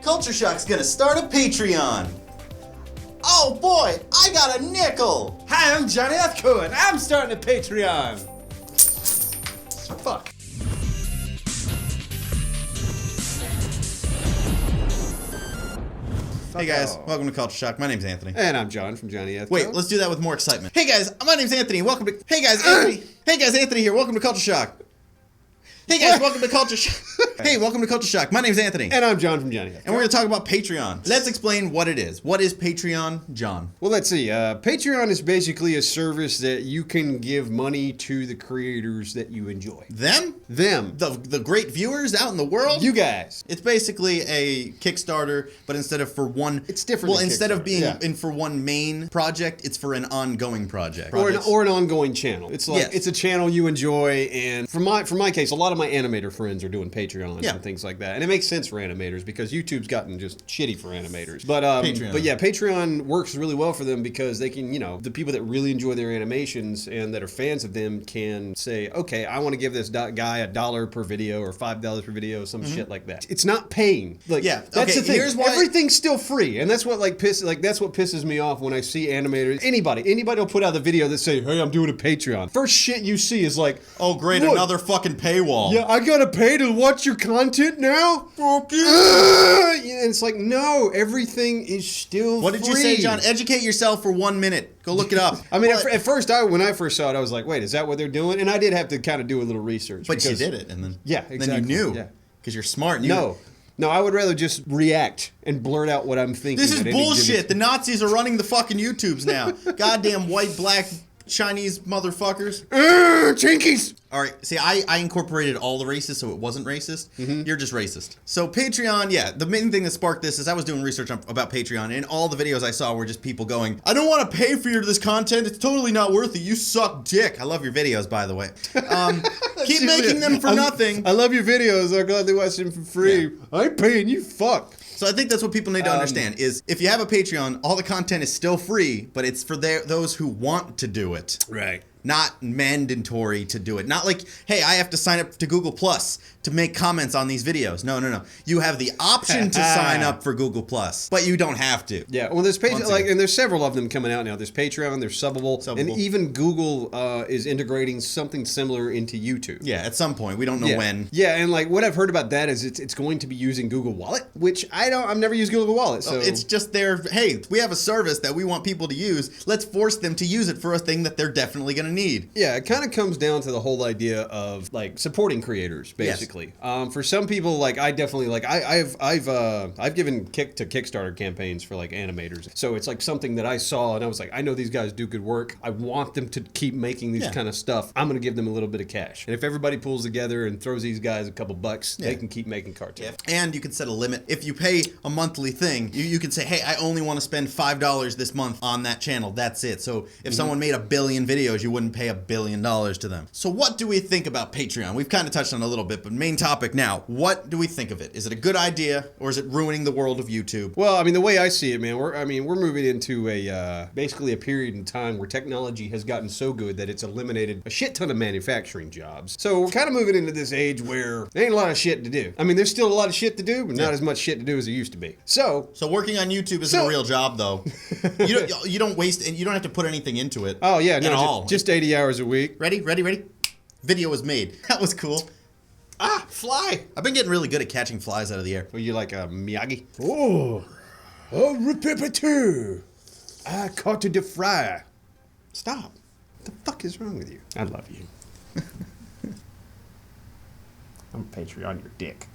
Culture Shock's gonna start a Patreon. Oh boy, I got a nickel! Hi, I'm Johnny Ethko, and I'm starting a Patreon. Fuck. Hey guys, welcome to Culture Shock. My name's Anthony. And I'm John from Johnny Ethko. Wait, let's do that with more excitement. Hey guys, my name's Anthony. Welcome to. Hey guys, Anthony. Hey guys, Anthony here. Welcome to Culture Shock. Hey guys, welcome to Culture Shock. Hey, welcome to Culture Shock. My name's Anthony. And I'm John from Johnny Ethko. And we're going to talk about Patreon. Let's explain what it is. What is Patreon, John? Well, let's see. Patreon is basically a service that you can give money to the creators that you enjoy. Them? Them. The great viewers out in the world? You guys. It's basically a Kickstarter, but instead of for one... It's different Well, than instead of being Kickstarter, in for one main project, it's for an ongoing project. Or an ongoing channel. It's like Yes. it's a channel you enjoy, and for my case, a lot of my animator friends are doing Patreons Yeah. and things like that, and it makes sense for animators because YouTube's gotten just shitty for animators. But Patreon. but yeah, Patreon works really well for them because they can, the people that really enjoy their animations and that are fans of them can say, okay, I want to give this guy $1 per video or $5 per video, some shit like that. It's not paying. Like, Yeah, that's okay, the thing. here's why- Everything's still free, and that's what that's what pisses me off when I see animators. Anybody will put out the video that say, hey, I'm doing a Patreon. First shit you see is like, Oh, great, "Look, another fucking paywall. yeah, I gotta pay to watch your content now? Fuck you. And it's like, no, everything is still What did you say, John? Educate yourself for 1 minute. Go look it up. I mean, But- at first, when I first saw it, I was like, wait, is that what they're doing? And I did have to kind of do a little research. But you because- did it, and then Yeah, Then exactly, you knew, yeah. because you're smart. And No, I would rather just react and blurt out what I'm thinking. This is at any given- bullshit. The Nazis are running the fucking YouTubes now. Goddamn white, black, Chinese motherfuckers. Chinkies! All right, see, I incorporated all the races, so it wasn't racist. You're just racist. So Patreon, yeah, the main thing that sparked this is I was doing research about Patreon, and all the videos I saw were just people going, I don't want to pay for this content. It's totally not worth it. You suck dick. I love your videos, by the way. Keep making them for nothing. I love your videos. I'm glad they watch them for free. Yeah. I ain't paying you, fuck. So I think that's what people need to understand is if you have a Patreon, all the content is still free, but it's for those who want to do it. Right. Not mandatory to do it. Not like, hey, I have to sign up to Google Plus to make comments on these videos. No. You have the option to sign up for Google Plus, but you don't have to. Yeah, well, there's Once again. and there's several of them coming out now. There's Patreon, there's Subbable, and Subbable. even Google is integrating something similar into YouTube. Yeah, at some point. We don't know Yeah. when. Yeah, and like what I've heard about that is it's going to be using Google Wallet, which I've never used Google Wallet, so It's just hey, we have a service that we want people to use. Let's force them to use it for a thing that they're definitely going to need. yeah, it kind of comes down to the whole idea of like supporting creators, basically. For some people, like I definitely like I've given kick to Kickstarter campaigns for like animators, so it's like something that I saw and I was like, I know these guys do good work. I want them to keep making these Yeah. kind of stuff. I'm gonna give them a little bit of cash, and if everybody pulls together and throws these guys a couple bucks, they can keep making cartoons. And you can set a limit. If you pay a monthly thing, you can say, hey, I only want to spend $5 this month on that channel. That's it. So if someone made 1 billion videos, you wouldn't pay $1 billion to them. So what do we think about Patreon? We've kind of touched on it a little bit, but main topic now. What do we think of it? Is it a good idea, or is it ruining the world of YouTube? Well, I mean, the way I see it, man, we're moving into basically a period in time where technology has gotten so good that it's eliminated a shit ton of manufacturing jobs. So we're kind of moving into this age where there ain't a lot of shit to do. I mean, there's still a lot of shit to do, but not as much shit to do as there used to be. So working on YouTube isn't a real job, though. You don't waste, and you don't have to put anything into it. oh yeah, at no, all. just 80 hours a week. Ready? Video was made. That was cool. Ah, fly. I've been getting really good at catching flies out of the air. Were you like a Miyagi? Oh, repeater. I caught the fryer. Stop. What the fuck is wrong with you? I love you. I'm Patreon your dick.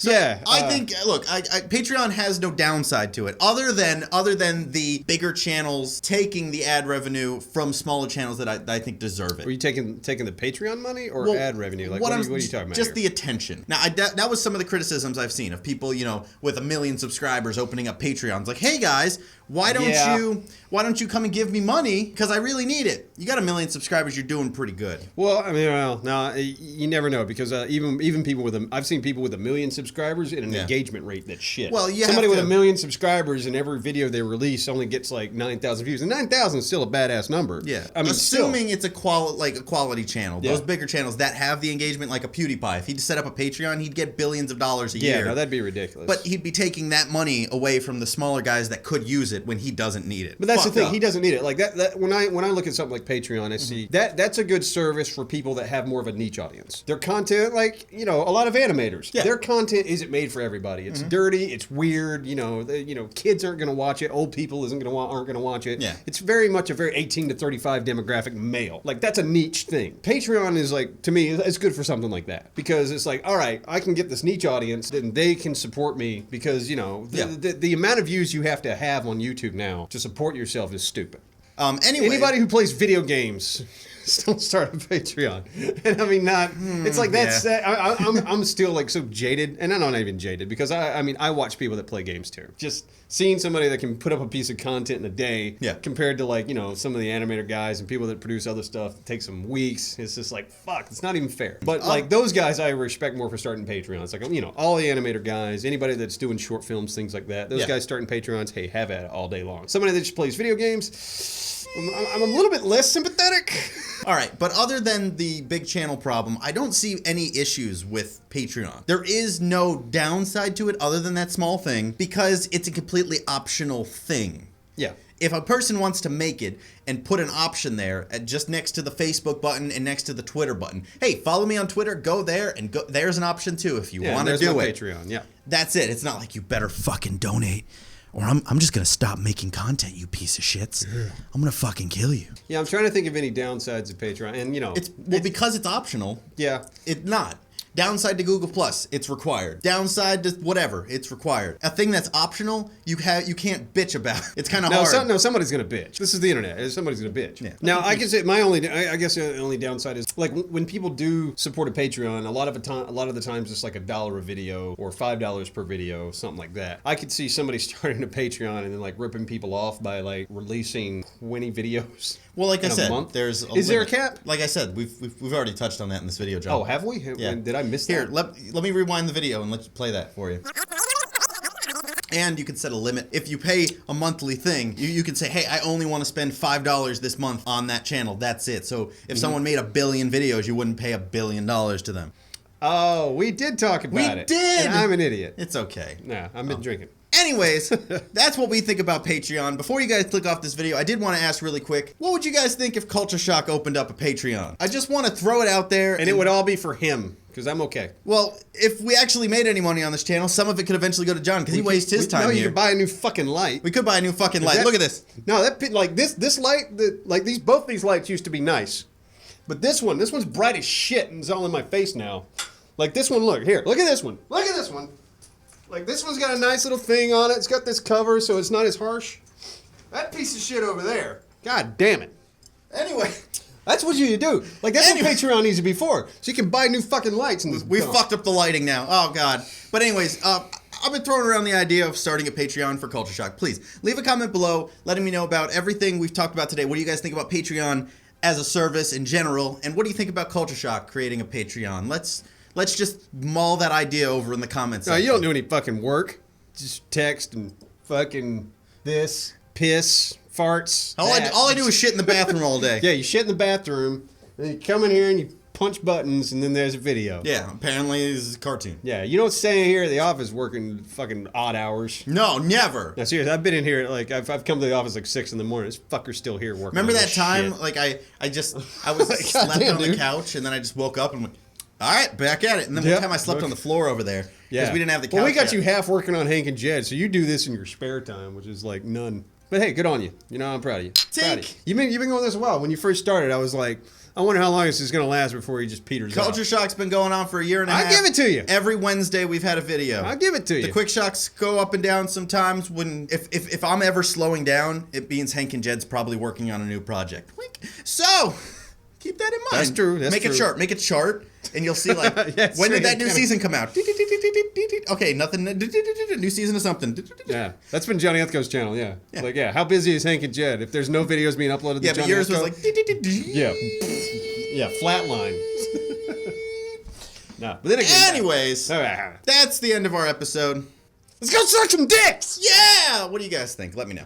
Yeah, I think, look, Patreon has no downside to it, other than the bigger channels taking the ad revenue from smaller channels that I think deserve it. Were you taking the Patreon money or Well, ad revenue? Like, what are you talking about? Just here? the attention. Now, that was some of the criticisms I've seen of people, with 1 million subscribers opening up Patreons. Like, hey guys, why don't you come and give me money? Because I really need it. You got 1 million subscribers, you're doing pretty good. Well, I mean, no, you never know because even people with I've seen people with 1 million subscribers subscribers and an Yeah. engagement rate that's shit. Well, you somebody have with to- 1 million subscribers and every video they release only gets like 9,000 views, and 9,000 is still a badass number. Yeah, I mean, assuming still. it's a quality channel. Yeah. Those bigger channels that have the engagement, like a PewDiePie, if he'd set up a Patreon, he'd get billions of dollars a Yeah, year. no, that'd be ridiculous. But he'd be taking that money away from the smaller guys that could use it when he doesn't need it. But that's Fucked the thing. up. He doesn't need it. Like that when I look at something like Patreon, I see that's a good service for people that have more of a niche audience. Their content, like a lot of animators. Yeah. Their content isn't made for everybody. It's dirty. It's weird. Kids aren't going to watch it. Old people aren't going to watch it. Yeah. It's very much a very 18 to 35 demographic male. Like that's a niche thing. Patreon is like, to me, it's good for something like that because it's like, all right, I can get this niche audience, then they can support me because the amount of views you have to have on YouTube now to support yourself is stupid. Anyway, Anybody who plays video games still start a Patreon, and I mean, it's like that's. I'm still like so jaded, and I'm not even jaded because I watch people that play games too. Just seeing somebody that can put up a piece of content in a day, Yeah. compared to like some of the animator guys and people that produce other stuff that takes them weeks. It's just like fuck. It's not even fair. But like those guys, I respect more for starting Patreons. Like all the animator guys, anybody that's doing short films, things like that. Those Yeah. guys starting Patreons, hey, have at it all day long. Somebody that just plays video games. I'm a little bit less sympathetic. all right, but other than the big channel problem, I don't see any issues with Patreon. There is no downside to it other than that small thing because it's a completely optional thing. Yeah. If a person wants to make it and put an option there just next to the Facebook button and next to the Twitter button, hey, follow me on Twitter, go there, and go. There's an option too if you want to there's do my it. Patreon, yeah. That's it. It's not like you better fucking donate or I'm just going to stop making content, you piece of shits. I'm going to fucking kill you. Yeah, I'm trying to think of any downsides of Patreon, and Because it's optional, yeah. it's not. Downside to Google Plus, it's required. Downside to whatever, it's required. A thing that's optional, you can't bitch about. It's kind of hard. Somebody's gonna bitch. This is the internet. Somebody's gonna bitch. Yeah. Now, I can say I guess the only downside is like when people do support a Patreon, a lot of the times it's like $1 a video or $5 per video, something like that. I could see somebody starting a Patreon and then like ripping people off by like releasing 20 videos. Well, like I in a said, month? there's a Is there a limit. cap? Like I said, we've already touched on that in this video, John. Oh, have we? Yeah. Did I miss Here, that? let me rewind the video and let you play that for you. And you can set a limit. If you pay a monthly thing, you can say, hey, I only want to spend $5 this month on that channel. That's it. So if someone made 1 billion videos, you wouldn't pay $1 billion to them. Oh, we did talk about it. We did! And I'm an idiot. It's okay. Nah, I've been drinking. Anyways, that's what we think about Patreon. Before you guys click off this video, I did want to ask really quick, what would you guys think if Culture Shock opened up a Patreon? I just want to throw it out there. And it would all be for him, because I'm okay. Well, if we actually made any money on this channel, some of it could eventually go to John, because he wastes his time No, you here. could buy a new fucking light. We could buy a new fucking light. That- Look at this. No, this light, both these lights used to be nice, but this one's bright as shit and it's all in my face now. Like this one, look at this one. Look at this one. Like this one's got a nice little thing on it. It's got this cover, so it's not as harsh. That piece of shit over there. God damn it. Anyway, That's what you do. Like that's Anyway. what Patreon needs to be for. So you can buy new fucking lights and we fucked up the lighting now. Oh, God. But anyways, I've been throwing around the idea of starting a Patreon for Culture Shock. Please, leave a comment below letting me know about everything we've talked about today. What do you guys think about Patreon as a service in general? And what do you think about Culture Shock creating a Patreon? Let's just mull that idea over in the comments No, section. you don't do any fucking work. Just text and fucking this, piss, farts. All I do is shit in the bathroom all day. Yeah, you shit in the bathroom, and then you come in here and you punch buttons, and then there's a video. Yeah, apparently this is a cartoon. Yeah, you don't stay here at the office working fucking odd hours. No, never. Now, seriously, I've been in here, like, I've come to the office like 6 in the morning. This fucker's still here working. Remember on that this time? shit. Like I was Like, slept goddamn, on the dude. couch and then I just woke up and went, all right, back at it. And then Yep. one time I slept on the floor over there because we didn't have the couch. Well, we got yet. you half working on Hank and Jed, so you do this in your spare time, which is like none. But hey, good on you. You know, I'm proud of you. Proud of you. You've been going this well. When you first started, I was like, I wonder how long this is going to last before he just peters out. Culture Shock's been going on for a year and a half. I'll give it to you. Every Wednesday we've had a video. I'll give it to you. The quick shocks go up and down sometimes. When if I'm ever slowing down, it means Hank and Jed's probably working on a new project. Wink. So keep that in mind. That's true. That's Make true. a chart. Make a chart, and you'll see like Yes, when did right, that new kinda- season come out? Okay, nothing. New season of something. Yeah, that's been Johnny Ethko's channel. Yeah. Yeah. Like, yeah, how busy is Hank and Jed? If there's no videos being uploaded to Yeah, but Johnny yours was Ethko- like. yeah, flatline. No. But then again, Anyways, that's the end of our episode. Let's go suck some dicks! Yeah! What do you guys think? Let me know.